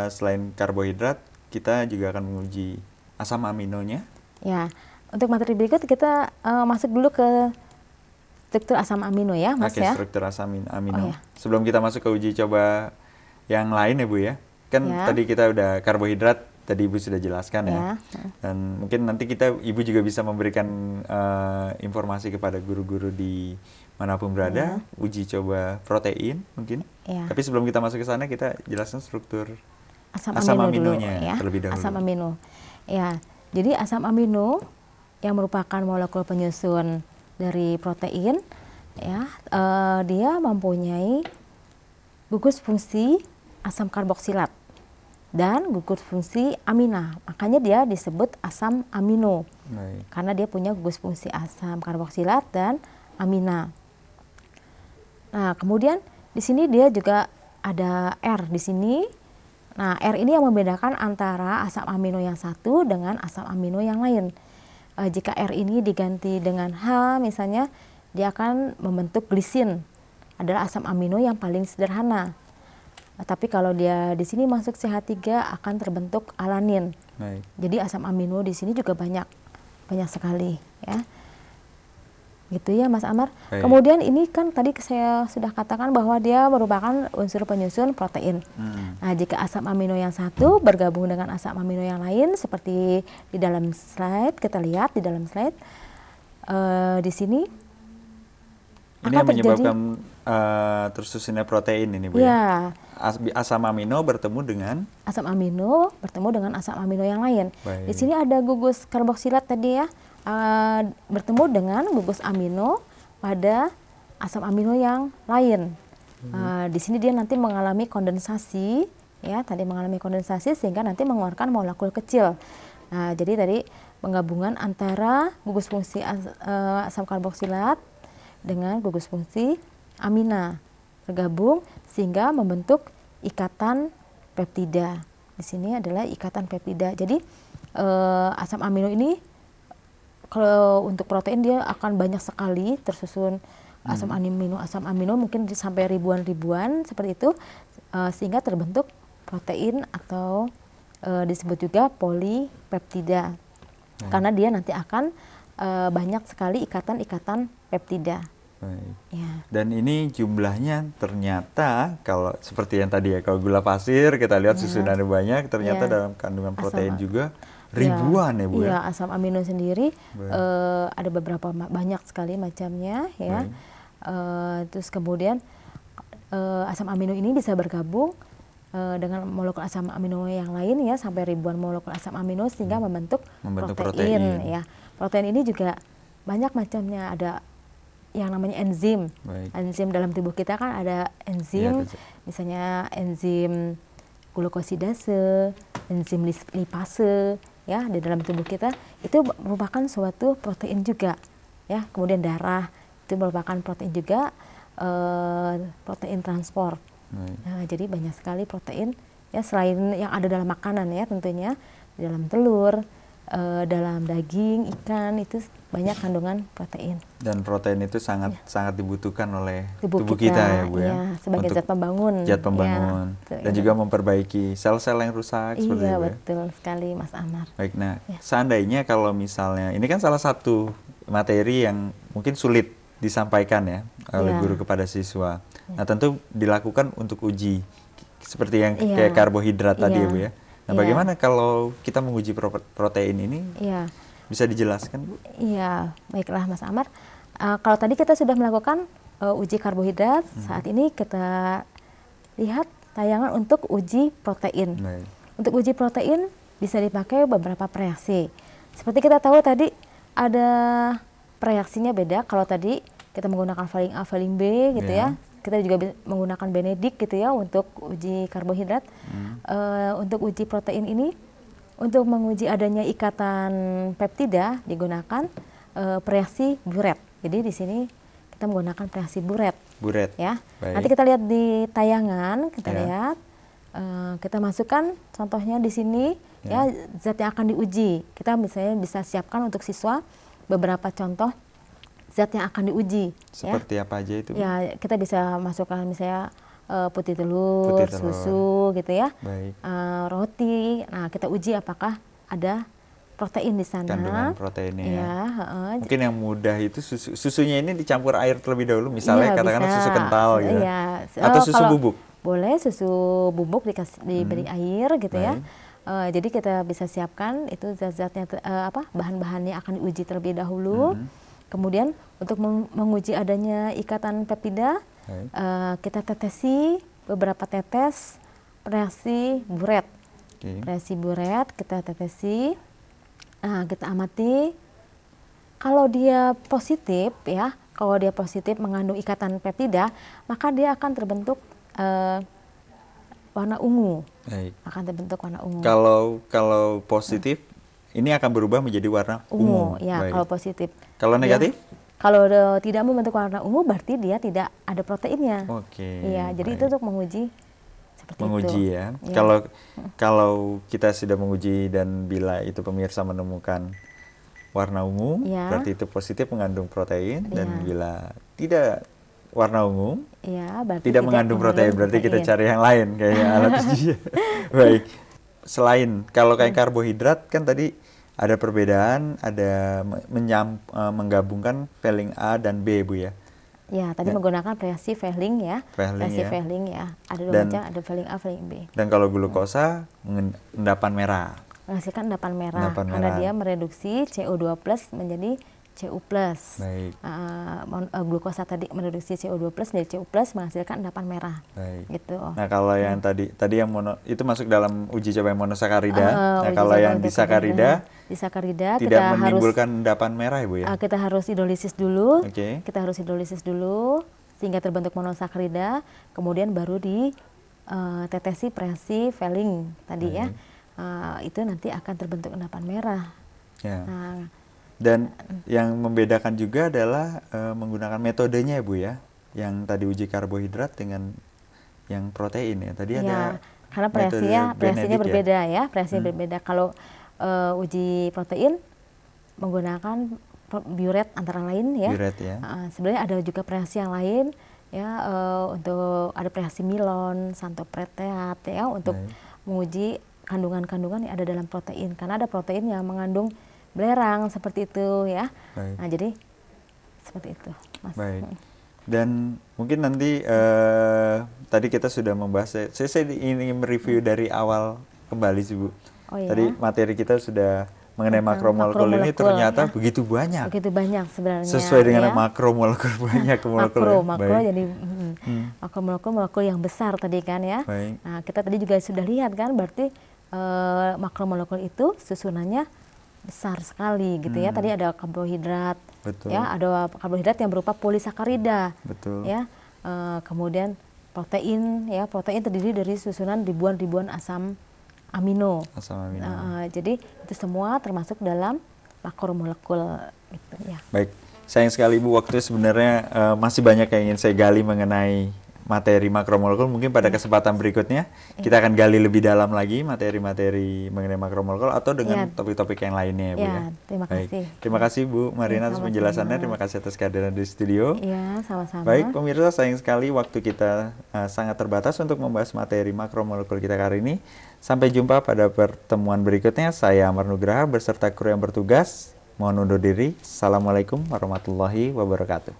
selain karbohidrat, kita juga akan menguji asam aminonya. Ya, untuk materi berikut kita masuk dulu ke struktur asam amino ya, Mas. Oke, ya. struktur asam amino. Oh, ya. Sebelum kita masuk ke uji coba yang lain ya Bu ya. Kan Ya. tadi kita udah karbohidrat, tadi Ibu sudah jelaskan ya. Ya. Dan mungkin nanti Ibu juga bisa memberikan informasi kepada guru-guru di manapun berada, uji coba protein mungkin. Ya. Tapi sebelum kita masuk ke sana, kita jelaskan struktur Asam aminonya amino dulu, ya. terlebih dahulu. Asam amino. Ya, jadi asam amino yang merupakan molekul penyusun dari protein, ya, dia mempunyai gugus fungsi asam karboksilat dan gugus fungsi amina. Makanya dia disebut asam amino. Baik. Karena dia punya gugus fungsi asam karboksilat dan amina. Nah, kemudian di sini dia juga ada R di sini. Nah, R ini yang membedakan antara asam amino yang satu dengan asam amino yang lain. Jika R ini diganti dengan H misalnya, dia akan membentuk glisin, adalah asam amino yang paling sederhana. Tapi kalau dia di sini masuk CH3 akan terbentuk alanin. Baik. Jadi asam amino di sini juga banyak sekali, ya. Gitu ya Mas Amar. Baik. Kemudian ini kan tadi saya sudah katakan bahwa dia merupakan unsur penyusun protein. Nah, jika asam amino yang satu bergabung dengan asam amino yang lain seperti di dalam slide, kita lihat di dalam slide di sini Ini akan yang terjadi menyebabkan tersusunnya protein ini Bu ya, Asam amino bertemu dengan asam amino bertemu dengan asam amino yang lain. Baik. Di sini ada gugus karboksilat tadi ya, bertemu dengan gugus amino pada asam amino yang lain. Di sini dia nanti mengalami kondensasi, ya, tadi mengalami kondensasi sehingga nanti mengeluarkan molekul kecil. Nah, jadi tadi penggabungan antara gugus fungsi asam karboksilat dengan gugus fungsi amina bergabung sehingga membentuk ikatan peptida. Di sini adalah ikatan peptida. Jadi asam amino ini kalau untuk protein dia akan banyak sekali tersusun asam amino mungkin sampai ribuan seperti itu, sehingga terbentuk protein atau disebut juga polipeptida. Karena dia nanti akan banyak sekali ikatan-ikatan peptida. Baik. Ya. Dan ini jumlahnya ternyata kalau seperti yang tadi ya, kalau gula pasir kita lihat susunannya banyak, ternyata dalam kandungan protein juga ribuan ya Bu Iya, ya. asam amino sendiri ada beberapa banyak sekali macamnya ya. Terus kemudian asam amino ini bisa bergabung dengan molekul asam amino yang lain ya, sampai ribuan molekul asam amino sehingga membentuk protein ya. Protein ini juga banyak macamnya, ada yang namanya enzim. Baik. Enzim dalam tubuh kita kan ada enzim, misalnya enzim glukosidase, enzim lipase ya di dalam tubuh kita itu merupakan suatu protein juga ya. Kemudian darah itu merupakan protein juga, protein transport. Nah, jadi banyak sekali protein ya, selain yang ada dalam makanan ya, tentunya di dalam telur, dalam daging, ikan itu banyak kandungan protein. Dan protein itu sangat dibutuhkan oleh tubuh kita ya Bu ya. Sebagai zat pembangun. Zat pembangun. Ya, dan juga memperbaiki sel-sel yang rusak seperti itu. Iya, betul sekali Mas Amar. Baik, nah seandainya kalau misalnya ini kan salah satu materi yang mungkin sulit disampaikan ya oleh guru kepada siswa. Nah, tentu dilakukan untuk uji seperti yang kayak karbohidrat tadi ya Bu ya. Nah, bagaimana kalau kita menguji protein ini? Iya. Bisa dijelaskan Bu? Iya, baiklah Mas Amar. Kalau tadi kita sudah melakukan uji karbohidrat, saat ini kita lihat tayangan untuk uji protein. Baik. Untuk uji protein bisa dipakai beberapa reaksi. Seperti kita tahu tadi ada reaksinya beda. Kalau tadi kita menggunakan valine A, valine B gitu ya. Kita juga menggunakan Benedict gitu ya untuk uji karbohidrat. Untuk uji protein ini, untuk menguji adanya ikatan peptida digunakan reaksi Buret. Jadi di sini kita menggunakan reaksi Buret. Buret. Ya. Baik. Nanti kita lihat di tayangan, kita lihat kita masukkan contohnya di sini ya zat yang akan diuji. Kita misalnya bisa siapkan untuk siswa beberapa contoh zat yang akan diuji. Seperti apa aja itu? Ya, kita bisa masukkan misalnya putih telur, Putih telur. susu gitu ya, Baik. roti. Nah, kita uji apakah ada protein di sana. Kandungan proteinnya ya. Ya, Mungkin yang mudah itu susunya ini dicampur air terlebih dahulu, misalnya iya, katakanlah bisa. susu kental gitu. Iya. Atau susu Kalau bubuk. boleh susu bubuk diberi air gitu ya. Baik. Jadi kita bisa siapkan itu zat-zatnya, bahan-bahannya akan diuji terlebih dahulu. Kemudian untuk menguji adanya ikatan peptida, Baik. kita tetesi beberapa tetes reaksi buret. Oke. Reaksi buret kita tetesi. Nah, kita amati kalau dia positif ya, kalau dia positif mengandung ikatan peptida, maka dia akan terbentuk warna ungu. Baik. Akan terbentuk warna ungu. Kalau positif ini akan berubah menjadi warna ungu. Ya, Baik. kalau positif. Kalau negatif? Kalau tidak membentuk warna ungu berarti dia tidak ada proteinnya. Oke. Iya, jadi baik. itu untuk menguji seperti menguji itu. ya. Ya. Kalau kita sudah menguji dan bila itu pemirsa menemukan warna ungu, Ya. berarti itu positif mengandung protein, dan Ya. bila tidak warna ungu, Ya, berarti tidak mengandung protein, berarti kita cari yang lain kayaknya alat uji. Baik. Selain kalau kayak karbohidrat kan tadi ada perbedaan, ada menggabungkan Fehling A dan B, Bu ya. Ya, tadi menggunakan reaksi Fehling ya. Fehling reaksi ya. Fehling ya. Ada dua Dan- macam, ada Fehling A, Fehling B. Dan kalau glukosa endapan merah. Menghasilkan endapan merah Endapan karena merah. dia mereduksi CO2+ menjadi Cu+. Baik. Glukosa tadi mereduksi CO2+ menjadi Cu+, menghasilkan endapan merah. Baik. Gitu. Nah, kalau yang tadi yang itu masuk dalam uji coba yang monosakarida. Nah, Uji kalau coba yang untuk disakarida disakarida tidak kita menimbulkan endapan merah, ya, Bu ya. kita harus hidrolisis dulu. Oke. Kita harus hidrolisis dulu sehingga terbentuk monosakarida, kemudian baru tetesi reaksi Fehling tadi ya. Itu nanti akan terbentuk endapan merah. Ya. Nah, Dan yang membedakan juga adalah menggunakan metodenya, ya, Bu ya. Yang tadi uji karbohidrat dengan yang protein ya. Tadi ada karena metode reaksinya Benedict berbeda ya, reaksinya berbeda. Kalau uji protein menggunakan biuret antara lain ya. Biuret ya. Sebenarnya ada juga reaksi yang lain ya, untuk ada reaksi Milon, santopreteat ya, untuk menguji kandungan-kandungan yang ada dalam protein, karena ada protein yang mengandung belerang seperti itu ya. Baik. Nah, jadi seperti itu, Mas. Baik. Dan mungkin nanti tadi kita sudah membahas. Saya ingin mereview dari awal kembali sih, Bu. Oh, iya. Tadi materi kita sudah mengenai makromolekul ini makromolekul, ternyata ya. begitu banyak. Begitu banyak sebenarnya. Sesuai dengan ya. makromolekul banyak molekul. Makro jadi makromolekul yang besar tadi kan ya. Baik. Nah, kita tadi juga sudah lihat kan, berarti makromolekul itu susunannya besar sekali gitu ya. Tadi ada karbohidrat, Betul. ya, ada karbohidrat yang berupa polisakarida, Betul. ya. Kemudian protein, ya, protein terdiri dari susunan ribuan-ribuan asam amino. Asam amino. Jadi itu semua termasuk dalam makromolekul gitu ya. Baik, sayang sekali Bu, waktu sebenarnya masih banyak yang ingin saya gali mengenai materi makromolekul. Mungkin pada kesempatan berikutnya kita akan gali lebih dalam lagi materi-materi mengenai makromolekul atau dengan topik-topik yang lainnya, ya, Bu. Ya, terima kasih. Terima kasih Bu Marina atas sama-sama. penjelasannya. Terima kasih atas kehadiran di studio. Iya, sama-sama. Baik, pemirsa, sayang sekali waktu kita sangat terbatas untuk membahas materi makromolekul kita kali ini. Sampai jumpa pada pertemuan berikutnya. Saya Amar Nugraha beserta kru yang bertugas. Mohon undur diri. Assalamualaikum warahmatullahi wabarakatuh.